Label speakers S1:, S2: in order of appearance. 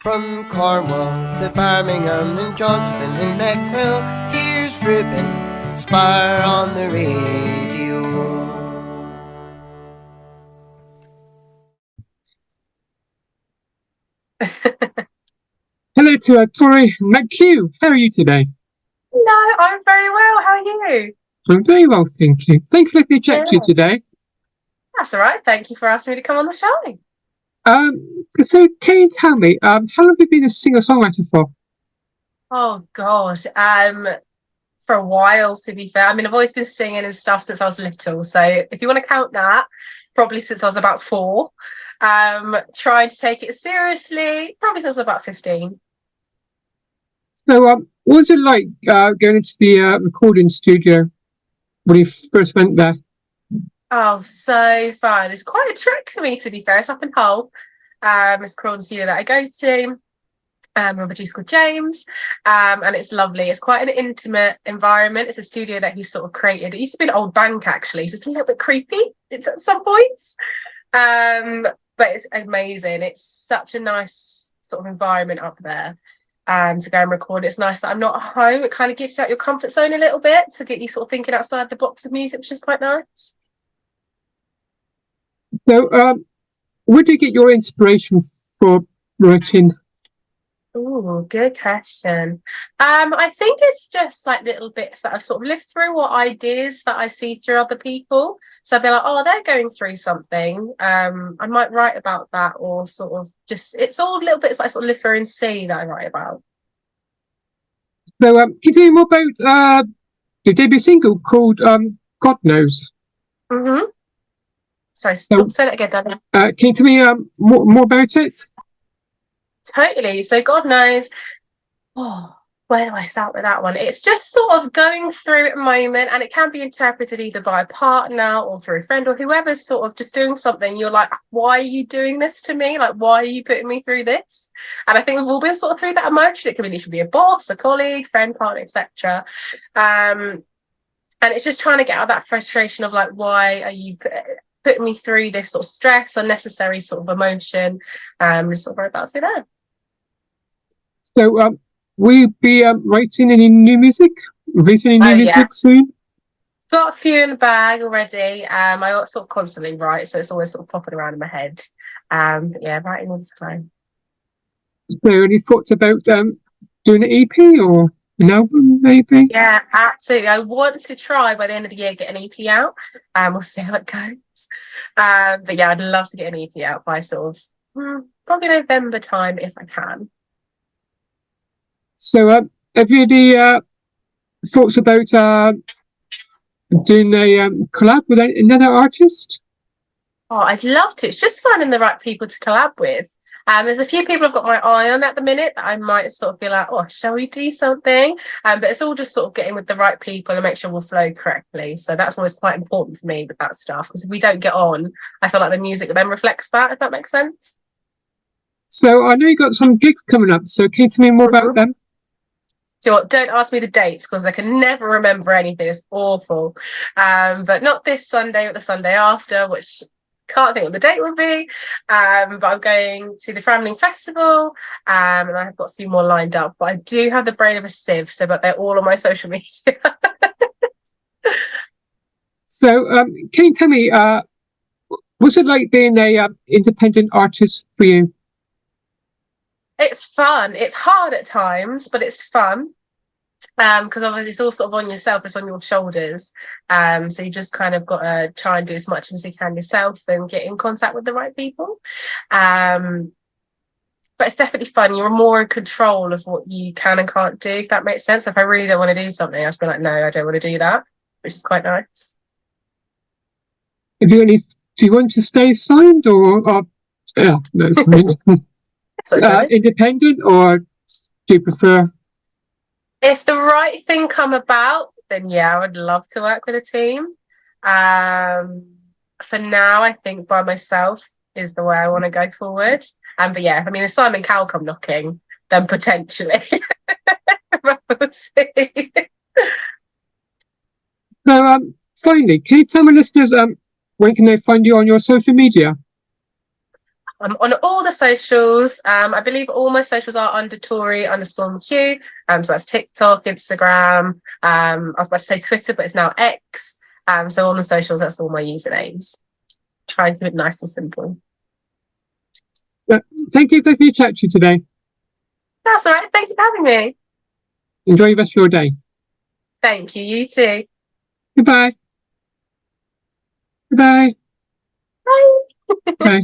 S1: From Cornwall to Birmingham and Johnston and Bexhill, here's Ruben Spire on the radio.
S2: Hello to Tori Mckew. How are you today?
S3: No, I'm very well. How are you?
S2: I'm very well, thank you. Thanks for letting me chat to you today.
S3: That's all right. Thank you for asking me to come on the show.
S2: So can you tell me, how long have you been a singer-songwriter for?
S3: Oh God. For a while, to be fair. I mean, I've always been singing and stuff since I was little. So if you want to count that, probably since I was about 4. Trying to take it seriously, probably since I was about 15.
S2: So, what was it like going into the recording studio when you first went there?
S3: Oh, so fun. It's quite a trek for me, to be fair. It's up in Hull. It's a recording studio that I go to. A producer called James, and it's lovely. It's quite an intimate environment. It's a studio that he sort of created. It used to be an old bank, actually, so it's a little bit creepy. It's at some points, but it's amazing. It's such a nice sort of environment up there to go and record. It's nice that I'm not at home. It kind of gets you out your comfort zone a little bit to get you sort of thinking outside the box of music, which is quite nice.
S2: So, where do you get your inspiration for writing?
S3: Oh, good question. I think it's just like little bits that I sort of live through, or ideas that I see through other people. So I'll be like, oh, they're going through something. I might write about that, or sort of just, it's all little bits that I sort of live through and see that I write about.
S2: So, can you tell me more about your debut single called God Knows?
S3: Mm-hmm. Sorry, say that again, Daniel.
S2: Can you tell me more about it?
S3: Totally. So God Knows. Oh, where do I start with that one? It's just sort of going through a moment, and it can be interpreted either by a partner or through a friend or whoever's sort of just doing something. You're like, why are you doing this to me? Like, why are you putting me through this? And I think we've all been sort of through that emotion. It can literally be a boss, a colleague, friend, partner, etc. And it's just trying to get out of that frustration of like, why are you putting me through this sort of stress, unnecessary sort of emotion? Just sort of wrote about through there.
S2: So, will you be writing any new music? Releasing any new music soon?
S3: Got a few in the bag already. I sort of constantly write, so it's always sort of popping around in my head. But yeah, writing all the time.
S2: So, any thoughts about doing an EP or an album, maybe?
S3: Yeah, absolutely. I want to try by the end of the year get an EP out. We'll see how it goes. But yeah, I'd love to get an EP out by sort of probably November time if I can.
S2: So, have you any thoughts about doing a collab with another artist?
S3: Oh, I'd love to. It's just finding the right people to collab with. There's a few people I've got my eye on at the minute that I might sort of be like, oh, shall we do something? But it's all just sort of getting with the right people and make sure we'll flow correctly. So that's always quite important for me with that stuff, because if we don't get on, I feel like the music then reflects that, if that makes sense.
S2: So, I know you got some gigs coming up. So, can you tell me more about them?
S3: So don't ask me the dates because I can never remember anything. It's awful. But not this Sunday, but the Sunday after, which can't think what the date will be. But I'm going to the Framling Festival, and I've got a few more lined up. But I do have the brain of a sieve, but they're all on my social media.
S2: So, can you tell me, what's it like being a independent artist for you?
S3: It's fun. It's hard at times, but it's fun. Because obviously it's all sort of on yourself, it's on your shoulders. So you just kind of got to try and do as much as you can yourself and get in contact with the right people. But it's definitely fun. You're more in control of what you can and can't do, if that makes sense. If I really don't want to do something, I'll just be like, no, I don't want to do that, which is quite nice.
S2: Do you want to stay signed or yeah, no, signed. Independent, or do you prefer?
S3: If the right thing come about, then yeah, I would love to work with a team. For now, I think by myself is the way I want to go forward. But yeah, I mean, if Simon Cowell come knocking, then potentially. We'll see.
S2: So, finally, can you tell my listeners when can they find you on your social media?
S3: I'm on all the socials. I believe all my socials are under Tori_Mckew. So that's TikTok, Instagram. I was about to say Twitter, but it's now X. So on the socials, that's all my usernames. Try and keep it nice and simple.
S2: Thank you for your chat to you today.
S3: That's all right. Thank you for having me.
S2: Enjoy the rest of your day.
S3: Thank you. You too.
S2: Goodbye. Goodbye.
S3: Bye.
S2: Bye.